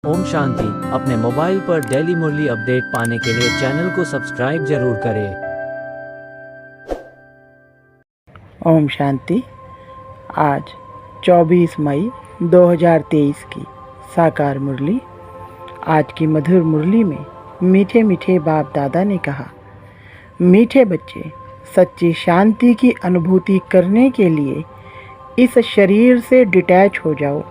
ओम शांति। अपने मोबाइल पर डेली मुरली अपडेट पाने के लिए चैनल को सब्सक्राइब जरूर करें। ओम शांति। आज 24 मई 2023 की साकार मुरली। आज की मधुर मुरली में मीठे मीठे बाप दादा ने कहा, मीठे बच्चे, सच्ची शांति की अनुभूति करने के लिए इस शरीर से डिटैच हो जाओ।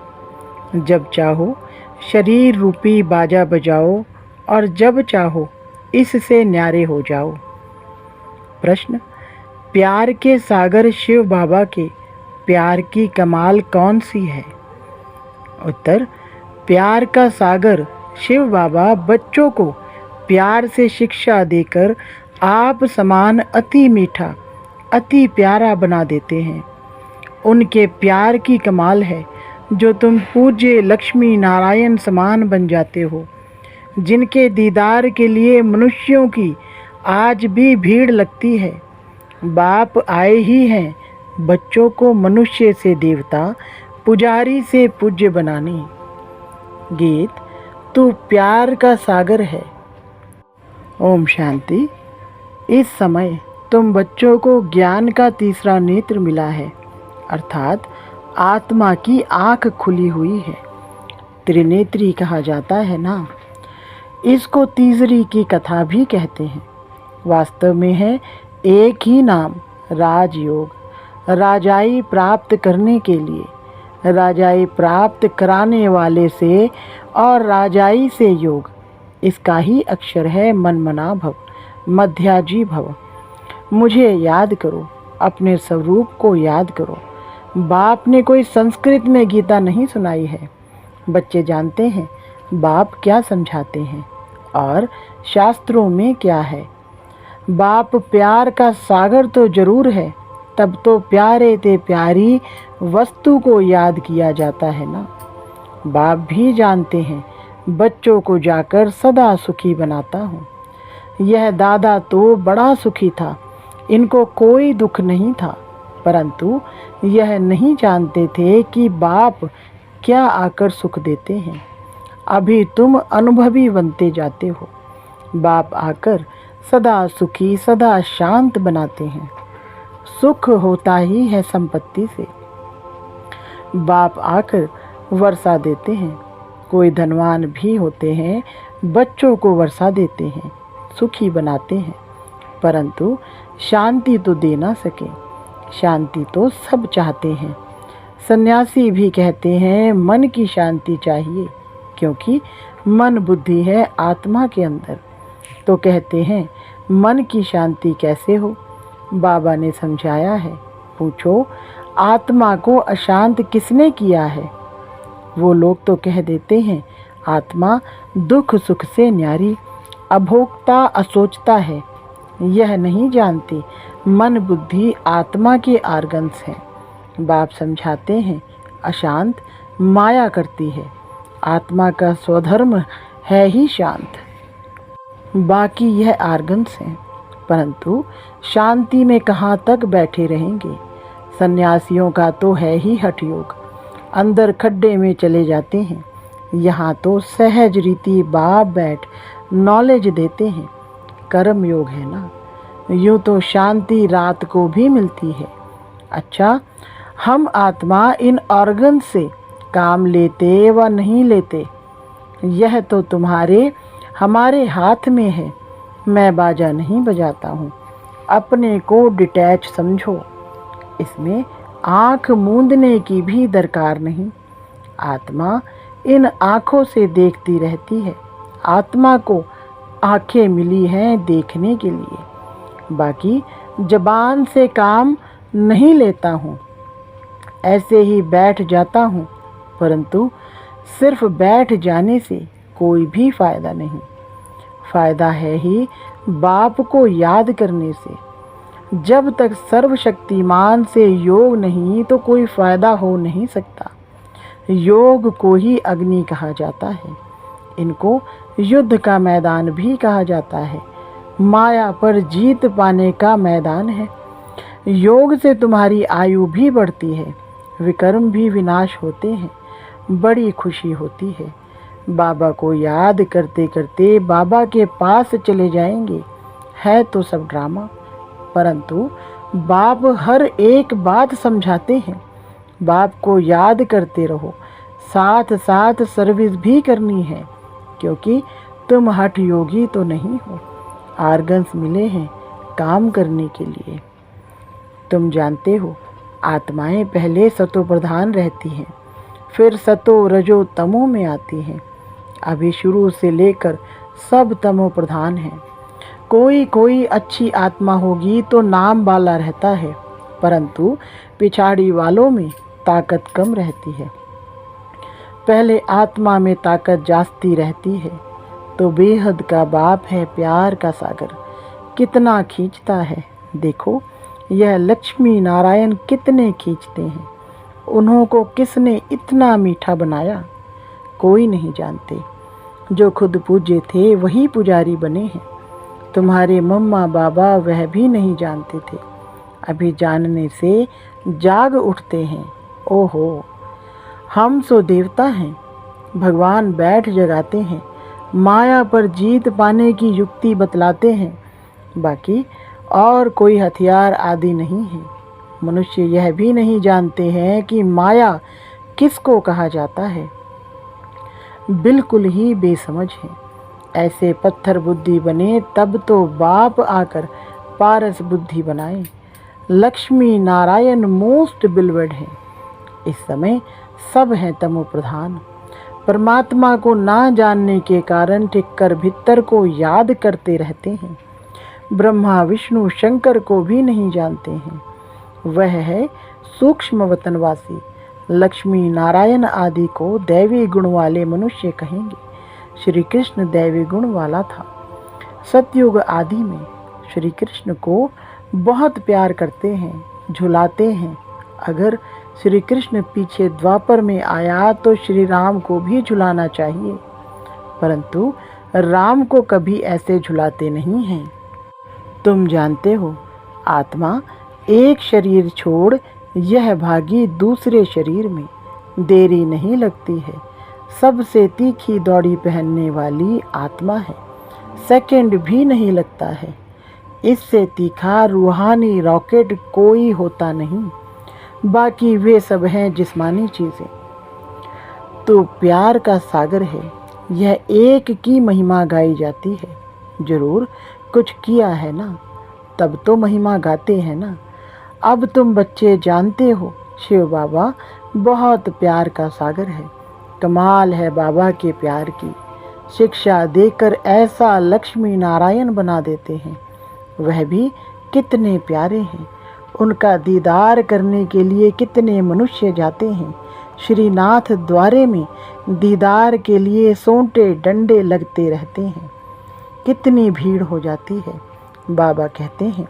जब चाहो शरीर रूपी बाजा बजाओ और जब चाहो इससे न्यारे हो जाओ। प्रश्न, प्यार के सागर शिव बाबा के प्यार की कमाल कौन सी है? उत्तर, प्यार का सागर शिव बाबा बच्चों को प्यार से शिक्षा देकर आप समान अति मीठा, अति प्यारा बना देते हैं। उनके प्यार की कमाल है जो तुम पूज्य लक्ष्मी नारायण समान बन जाते हो, जिनके दीदार के लिए मनुष्यों की आज भी भीड़ लगती है। बाप आए ही हैं बच्चों को मनुष्य से देवता, पुजारी से पूज्य बनाने। गीत, तू प्यार का सागर है। ओम शांति। इस समय तुम बच्चों को ज्ञान का तीसरा नेत्र मिला है, अर्थात आत्मा की आँख खुली हुई है। त्रिनेत्री कहा जाता है ना। इसको तीसरी की कथा भी कहते हैं। वास्तव में है एक ही नाम, राजयोग। राजाई प्राप्त करने के लिए, राजाई प्राप्त कराने वाले से और राजाई से योग, इसका ही अक्षर है मनमना भव, मध्याजी भव। मुझे याद करो, अपने स्वरूप को याद करो। बाप ने कोई संस्कृत में गीता नहीं सुनाई है। बच्चे जानते हैं बाप क्या समझाते हैं और शास्त्रों में क्या है। बाप प्यार का सागर तो जरूर है, तब तो प्यारे ते प्यारी वस्तु को याद किया जाता है ना। बाप भी जानते हैं बच्चों को जाकर सदा सुखी बनाता हूँ। यह दादा तो बड़ा सुखी था, इनको कोई दुख नहीं था, परंतु यह नहीं जानते थे कि बाप क्या आकर सुख देते हैं। अभी तुम अनुभवी बनते जाते हो। बाप आकर सदा सुखी, सदा शांत बनाते हैं। सुख होता ही है संपत्ति से। बाप आकर वर्षा देते हैं। कोई धनवान भी होते हैं, बच्चों को वर्षा देते हैं, सुखी बनाते हैं, परंतु शांति तो दे ना सके। शांति तो सब चाहते हैं। सन्यासी भी कहते हैं मन की शांति चाहिए, क्योंकि मन बुद्धि है आत्मा के अंदर। तो कहते हैं मन की शांति कैसे हो? बाबा ने समझाया है। पूछो, आत्मा को अशांत किसने किया है? वो लोग तो कह देते हैं आत्मा दुख सुख से न्यारी, अभोक्ता असोचता है। यह नहीं जानते मन बुद्धि आत्मा के आर्गन्स हैं। बाप समझाते हैं अशांत माया करती है, आत्मा का स्वधर्म है ही शांत। बाकी यह आर्गन्स हैं, परंतु शांति में कहाँ तक बैठे रहेंगे। सन्यासियों का तो है ही हठ योग, अंदर खड्डे में चले जाते हैं। यहाँ तो सहज रीति बाप बैठ नॉलेज देते हैं। कर्म योग है ना। यूँ तो शांति रात को भी मिलती है। अच्छा, हम आत्मा इन ऑर्गन से काम लेते व नहीं लेते, यह तो तुम्हारे हमारे हाथ में है। मैं बाजा नहीं बजाता हूँ। अपने को डिटैच समझो। इसमें आँख मूंदने की भी दरकार नहीं। आत्मा इन आँखों से देखती रहती है। आत्मा को आँखें मिली हैं देखने के लिए। बाकी जबान से काम नहीं लेता हूँ, ऐसे ही बैठ जाता हूँ, परंतु सिर्फ बैठ जाने से कोई भी फ़ायदा नहीं। फ़ायदा है ही बाप को याद करने से। जब तक सर्वशक्तिमान से योग नहीं तो कोई फ़ायदा हो नहीं सकता। योग को ही अग्नि कहा जाता है। इनको युद्ध का मैदान भी कहा जाता है। माया पर जीत पाने का मैदान है। योग से तुम्हारी आयु भी बढ़ती है, विकर्म भी विनाश होते हैं, बड़ी खुशी होती है। बाबा को याद करते करते बाबा के पास चले जाएंगे। है तो सब ड्रामा, परंतु बाप हर एक बात समझाते हैं। बाप को याद करते रहो, साथ साथ सर्विस भी करनी है, क्योंकि तुम हठ योगी तो नहीं हो। आर्गन्स मिले हैं काम करने के लिए। तुम जानते हो आत्माएं पहले सतो प्रधान रहती हैं, फिर सतो रजो तमो में आती हैं। अभी शुरू से लेकर सब तमो प्रधान हैं। कोई कोई अच्छी आत्मा होगी तो नाम वाला रहता है, परंतु पिछाड़ी वालों में ताकत कम रहती है। पहले आत्मा में ताकत जास्ती रहती है, तो बेहद का बाप है प्यार का सागर, कितना खींचता है। देखो यह लक्ष्मी नारायण कितने खींचते हैं। उन्हों को किसने इतना मीठा बनाया, कोई नहीं जानते। जो खुद पूज्य थे वही पुजारी बने हैं। तुम्हारे मम्मा बाबा वह भी नहीं जानते थे, अभी जानने से जाग उठते हैं। ओहो, हम सो देवता हैं। भगवान बैठ जगाते हैं, माया पर जीत पाने की युक्ति बतलाते हैं। बाकी और कोई हथियार आदि नहीं है। मनुष्य यह भी नहीं जानते हैं कि माया किसको कहा जाता है। बिल्कुल ही बेसमझ है। ऐसे पत्थर बुद्धि बने तब तो बाप आकर पारस बुद्धि बनाए। लक्ष्मी नारायण मोस्ट बिलवेड है। इस समय सब हैं तमो प्रधान। परमात्मा को ना जानने के कारण टिककर भीतर को याद करते रहते हैं। ब्रह्मा विष्णु शंकर को भी नहीं जानते हैं। वह है सूक्ष्म वतनवासी। लक्ष्मी नारायण आदि को दैवी गुण वाले मनुष्य कहेंगे। श्री कृष्ण दैवी गुण वाला था। सतयुग आदि में श्री कृष्ण को बहुत प्यार करते हैं, झुलाते हैं। अगर श्री कृष्ण पीछे द्वापर में आया तो श्री राम को भी झुलाना चाहिए, परंतु राम को कभी ऐसे झुलाते नहीं हैं। तुम जानते हो आत्मा एक शरीर छोड़ यह भागी दूसरे शरीर में। देरी नहीं लगती है। सबसे तीखी दौड़ी पहनने वाली आत्मा है। सेकंड भी नहीं लगता है। इससे तीखा रूहानी रॉकेट कोई होता नहीं। बाकी वे सब हैं जिस्मानी चीज़ें। तो प्यार का सागर है। यह एक की महिमा गाई जाती है। जरूर कुछ किया है ना, तब तो महिमा गाते हैं ना। अब तुम बच्चे जानते हो शिव बाबा बहुत प्यार का सागर है। कमाल है बाबा के प्यार की। शिक्षा देकर ऐसा लक्ष्मी नारायण बना देते हैं। वह भी कितने प्यारे हैं। उनका दीदार करने के लिए कितने मनुष्य जाते हैं। श्रीनाथ द्वारे में दीदार के लिए सोंटे डंडे लगते रहते हैं। कितनी भीड़ हो जाती है। बाबा कहते हैं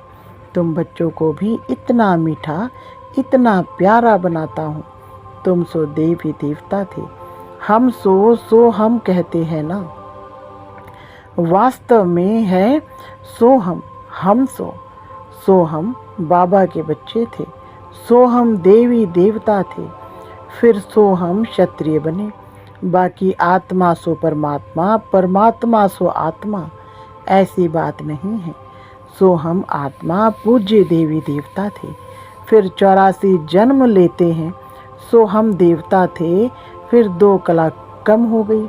तुम बच्चों को भी इतना मीठा इतना प्यारा बनाता हूँ। तुम सो देवी देवता थे, हम सो हम कहते हैं ना। वास्तव में है सो हम सो हम बाबा के बच्चे थे। सो हम देवी देवता थे, फिर सो हम क्षत्रिय बने। बाकी आत्मा सो परमात्मा, परमात्मा सो आत्मा, ऐसी बात नहीं है। सो हम आत्मा पूज्य देवी देवता थे, फिर 84 जन्म लेते हैं। सो हम देवता थे, फिर 2 कला कम हो गई।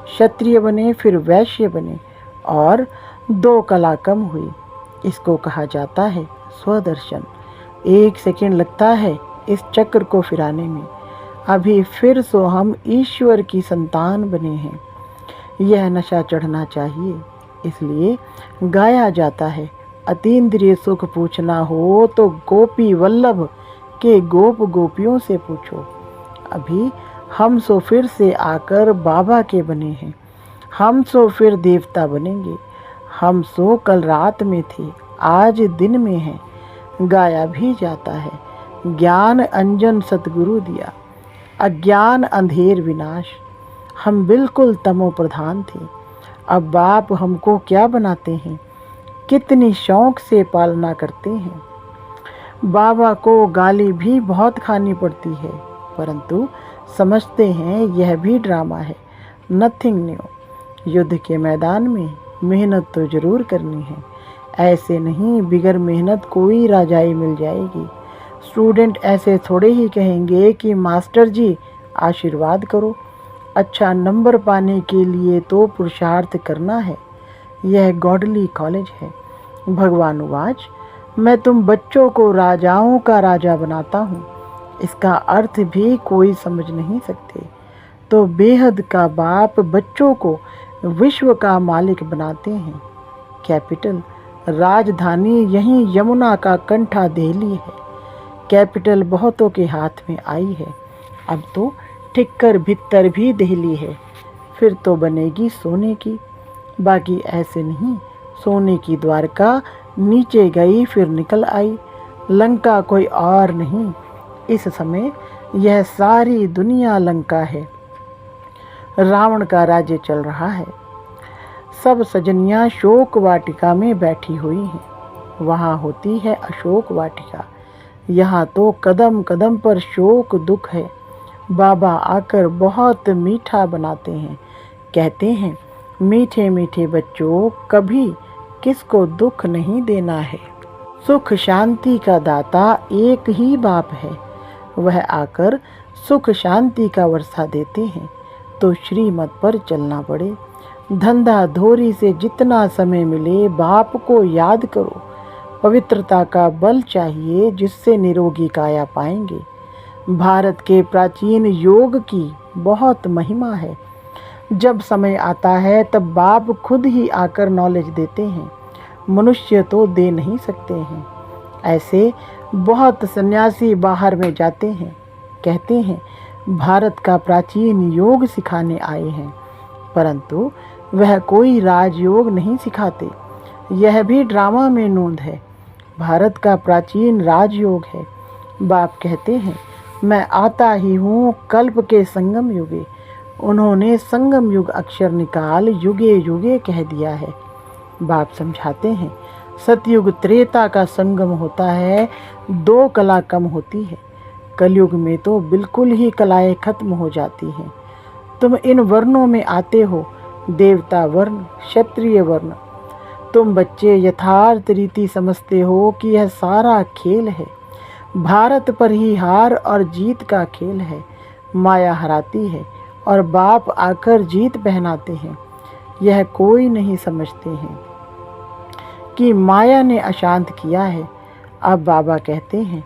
क्षत्रिय बने, फिर वैश्य बने और 2 कला कम हुई। इसको कहा जाता है स्वदर्शन। 1 सेकंड लगता है इस चक्र को फिराने में। अभी फिर सो हम ईश्वर की संतान बने हैं। यह नशा चढ़ना चाहिए, इसलिए गाया जाता है अतीन्द्रिय सुख पूछना हो तो गोपी वल्लभ के गोप गोपियों से पूछो। अभी हम सो फिर से आकर बाबा के बने हैं। हम सो फिर देवता बनेंगे। हम सो कल रात में थे, आज दिन में हैं। गाया भी जाता है ज्ञान अंजन सतगुरु दिया, अज्ञान अंधेर विनाश। हम बिल्कुल तमो प्रधान थे। अब बाप हमको क्या बनाते हैं, कितनी शौक से पालना करते हैं। बाबा को गाली भी बहुत खानी पड़ती है, परंतु समझते हैं यह भी ड्रामा है। Nothing new. युद्ध के मैदान में मेहनत तो ज़रूर करनी है, ऐसे नहीं बिगर मेहनत कोई राजाई मिल जाएगी। स्टूडेंट ऐसे थोड़े ही कहेंगे कि मास्टर जी आशीर्वाद करो। अच्छा नंबर पाने के लिए तो पुरुषार्थ करना है। यह गॉडली कॉलेज है। भगवानुवाच, मैं तुम बच्चों को राजाओं का राजा बनाता हूँ। इसका अर्थ भी कोई समझ नहीं सकते। तो बेहद का बाप बच्चों को विश्व का मालिक बनाते हैं। कैपिटल राजधानी यहीं यमुना का कंठा दिल्ली है। कैपिटल बहुतों के हाथ में आई है। अब तो ठिक्कर भित्तर भी दिल्ली है। फिर तो बनेगी सोने की। बाकी ऐसे नहीं, सोने की द्वारका नीचे गई फिर निकल आई। लंका कोई और नहीं, इस समय यह सारी दुनिया लंका है। रावण का राज्य चल रहा है। सब सजनियां शोक वाटिका में बैठी हुई हैं। वहाँ होती है अशोक वाटिका। यहाँ तो कदम कदम पर शोक दुख है। बाबा आकर बहुत मीठा बनाते हैं। कहते हैं, मीठे मीठे बच्चों, कभी किसको दुख नहीं देना है। सुख शांति का दाता एक ही बाप है। वह आकर सुख शांति का वर्षा देते हैं। तो श्रीमत पर चलना पड़े। धंधा धोरी से जितना समय मिले बाप को याद करो। पवित्रता का बल चाहिए, जिससे निरोगी काया पाएंगे। भारत के प्राचीन योग की बहुत महिमा है। जब समय आता है तब बाप खुद ही आकर नॉलेज देते हैं। मनुष्य तो दे नहीं सकते हैं। ऐसे बहुत सन्यासी बाहर में जाते हैं, कहते हैं भारत का प्राचीन योग सिखाने आए हैं, परंतु वह कोई राजयोग नहीं सिखाते। यह भी ड्रामा में नोंद है। भारत का प्राचीन राजयोग है। बाप कहते हैं, मैं आता ही हूँ कल्प के संगम युगे। उन्होंने संगम युग अक्षर निकाल युगे युगे कह दिया है। बाप समझाते हैं, सतयुग त्रेता का संगम होता है, दो कला कम होती है। कलयुग में तो बिल्कुल ही कलाएं खत्म हो जाती हैं। तुम इन वर्णों में आते हो, देवता वर्ण, क्षत्रिय वर्ण। तुम बच्चे यथार्थ रीति समझते हो कि यह सारा खेल है। भारत पर ही हार और जीत का खेल है। माया हराती है और बाप आकर जीत पहनाते हैं। यह कोई नहीं समझते हैं कि माया ने अशांत किया है। अब बाबा कहते हैं,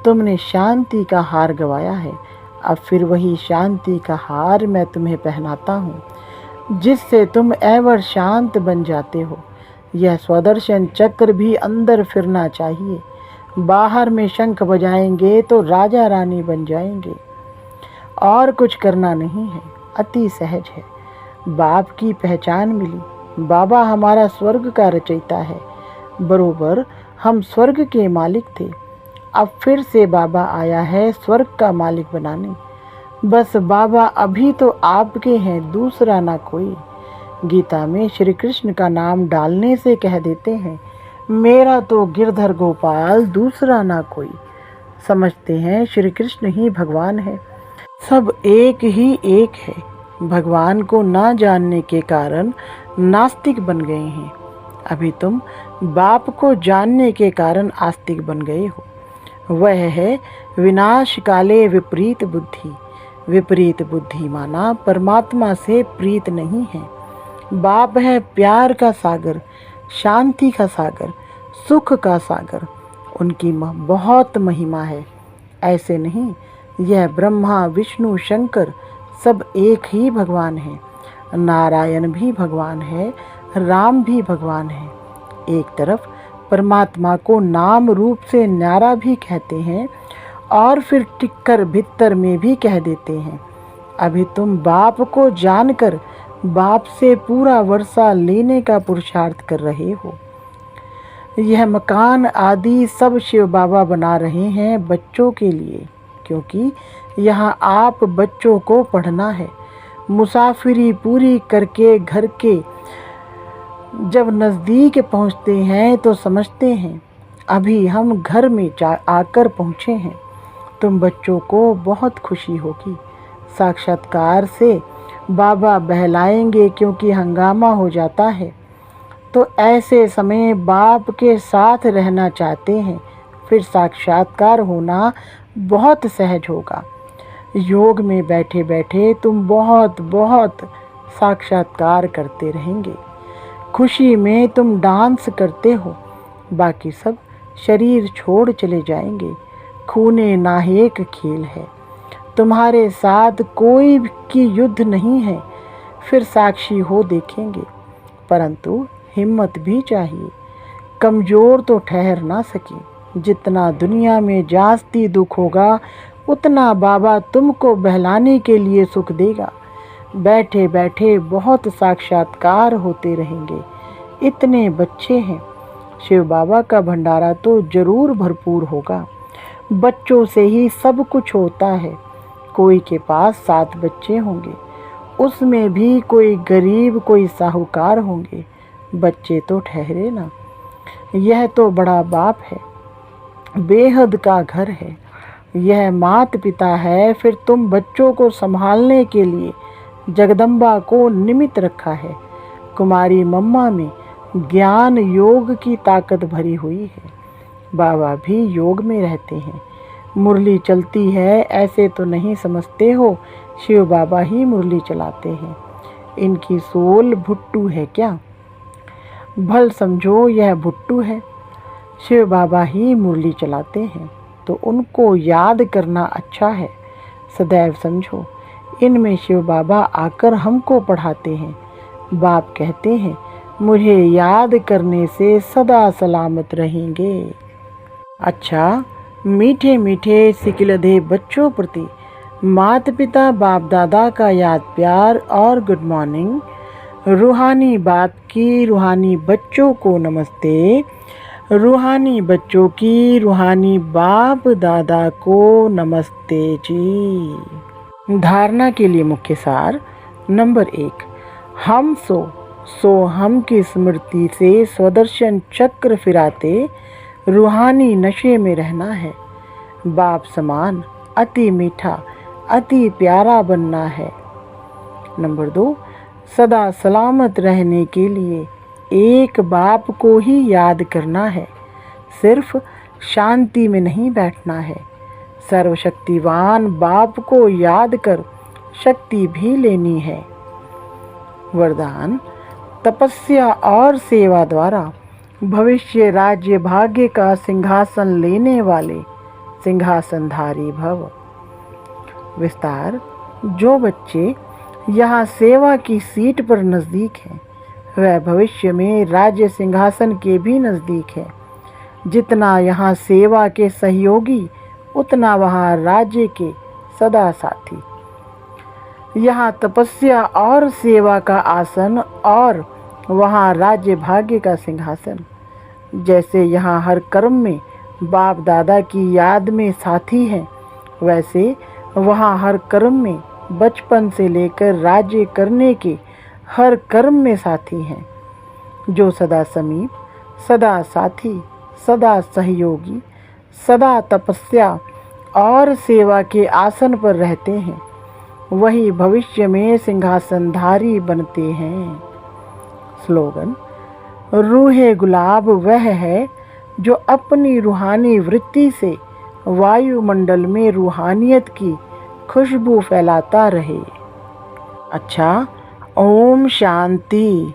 तुमने शांति का हार गवाया है। अब फिर वही शांति का हार मैं तुम्हें पहनाता हूँ, जिससे तुम एवर शांत बन जाते हो। यह स्वदर्शन चक्र भी अंदर फिरना चाहिए। बाहर में शंख बजाएंगे तो राजा रानी बन जाएंगे। और कुछ करना नहीं है, अति सहज है। बाप की पहचान मिली। बाबा हमारा स्वर्ग का रचयिता है। बरोबर हम स्वर्ग के मालिक थे। अब फिर से बाबा आया है स्वर्ग का मालिक बनाने। बस बाबा अभी तो आपके हैं, दूसरा ना कोई। गीता में श्री कृष्ण का नाम डालने से कह देते हैं, मेरा तो गिरधर गोपाल, दूसरा ना कोई। समझते हैं श्री कृष्ण ही भगवान है। सब एक ही एक है। भगवान को ना जानने के कारण नास्तिक बन गए हैं। अभी तुम बाप को जानने के कारण आस्तिक बन गए हो। वह है विनाश काले विपरीत बुद्धि। विपरीत बुद्धि माना परमात्मा से प्रीत नहीं है। बाप है प्यार का सागर, शांति का सागर, सुख का सागर। उनकी बहुत महिमा है। ऐसे नहीं, यह ब्रह्मा विष्णु शंकर सब एक ही भगवान है। नारायण भी भगवान है, राम भी भगवान है। एक तरफ परमात्मा को नाम रूप से न्यारा भी कहते हैं और फिर टिक्कर भित्तर में भी कह देते हैं। अभी तुम बाप को जानकर बाप से पूरा वर्षा लेने का पुरुषार्थ कर रहे हो। यह मकान आदि सब शिव बाबा बना रहे हैं बच्चों के लिए, क्योंकि यहाँ आप बच्चों को पढ़ना है। मुसाफिरी पूरी करके घर के जब नज़दीक पहुँचते हैं तो समझते हैं अभी हम घर में आकर पहुँचे हैं। तुम बच्चों को बहुत खुशी होगी। साक्षात्कार से बाबा बहलाएंगे क्योंकि हंगामा हो जाता है। तो ऐसे समय बाप के साथ रहना चाहते हैं, फिर साक्षात्कार होना बहुत सहज होगा। योग में बैठे बैठे तुम बहुत बहुत साक्षात्कार करते रहेंगे। खुशी में तुम डांस करते हो, बाकी सब शरीर छोड़ चले जाएंगे। खूने नाहेक खेल है, तुम्हारे साथ कोई की युद्ध नहीं है। फिर साक्षी हो देखेंगे, परंतु हिम्मत भी चाहिए। कमज़ोर तो ठहर ना सके। जितना दुनिया में जास्ती दुख होगा, उतना बाबा तुमको बहलाने के लिए सुख देगा। बैठे बैठे बहुत साक्षात्कार होते रहेंगे। इतने बच्चे हैं, शिव बाबा का भंडारा तो जरूर भरपूर होगा। बच्चों से ही सब कुछ होता है। कोई के पास 7 बच्चे होंगे, उसमें भी कोई गरीब कोई साहूकार होंगे। बच्चे तो ठहरे ना, यह तो बड़ा बाप है, बेहद का घर है। यह मात पिता है, फिर तुम बच्चों को संभालने के लिए जगदम्बा को निमित्त रखा है। कुमारी मम्मा में ज्ञान योग की ताकत भरी हुई है। बाबा भी योग में रहते हैं। मुरली चलती है ऐसे तो नहीं समझते हो, शिव बाबा ही मुरली चलाते हैं। इनकी सोल भुट्टू है क्या? भल समझो यह भुट्टू है। शिव बाबा ही मुरली चलाते हैं, तो उनको याद करना अच्छा है। सदैव समझो, इनमें शिव बाबा आकर हमको पढ़ाते हैं। बाप कहते हैं, मुझे याद करने से सदा सलामत रहेंगे। अच्छा, मीठे मीठे सिकिलधे बच्चों प्रति माता पिता बाप दादा का याद प्यार और गुड मॉर्निंग। रूहानी बाप की रूहानी बच्चों को नमस्ते। रूहानी बच्चों की रूहानी बाप दादा को नमस्ते जी। धारणा के लिए मुख्य सार। नंबर 1, हम सो हम की स्मृति से स्वदर्शन चक्र फिराते रूहानी नशे में रहना है। बाप समान अति मीठा अति प्यारा बनना है। नंबर 2, सदा सलामत रहने के लिए एक बाप को ही याद करना है। सिर्फ शांति में नहीं बैठना है, सर्वशक्तिवान बाप को याद कर शक्ति भी लेनी है। वरदान, तपस्या और सेवा द्वारा भविष्य राज्य भाग्य का सिंहासन लेने वाले सिंहासनधारी भव। विस्तार, जो बच्चे यहाँ सेवा की सीट पर नज़दीक हैं, वह भविष्य में राज्य सिंहासन के भी नज़दीक है। जितना यहाँ सेवा के सहयोगी, उतना वहाँ राज्य के सदा साथी। यहाँ तपस्या और सेवा का आसन और वहाँ राज्य भाग्य का सिंहासन। जैसे यहाँ हर कर्म में बाप दादा की याद में साथी हैं, वैसे वहाँ हर कर्म में बचपन से लेकर राज्य करने के हर कर्म में साथी हैं, जो सदा समीप, सदा साथी, सदा सहयोगी, सदा तपस्या और सेवा के आसन पर रहते हैं। वही भविष्य में सिंहासनधारी बनते हैं। स्लोगन, रूहे गुलाब वह है जो अपनी रूहानी वृत्ति से वायुमंडल में रूहानियत की खुशबू फैलाता रहे। अच्छा, ओम शांति।